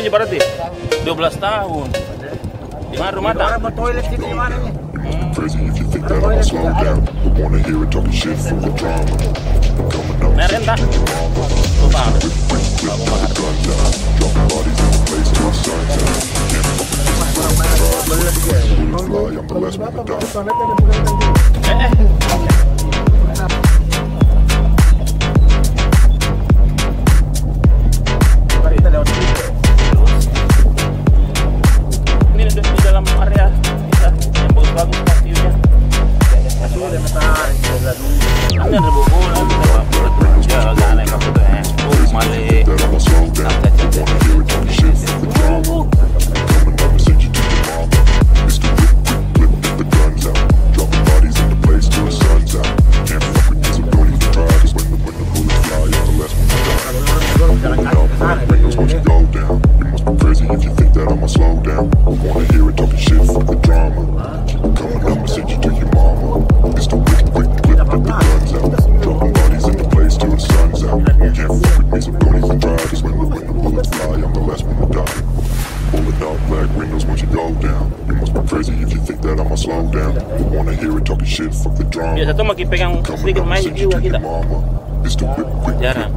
aja berarti? 12 tahun. Di mana rumah tak? Orang toilet di mana nih? Crazy if you think that I'ma slow down. I wanna hear it talking shit from the drama. Coming up, Meren tak? Lupa. flip the gun down. Dropping bodies in the place till the sun's out. Can't fuck with this fly, I'm the last one to die. Ini udah di dalam area bisa yang bagus-bagus kan view-nya. Ini ada bobolan, kita bekerja agak aneh maksudnya. Malik, biasa tuh makin pegang sedikit main juga kita. Jarang.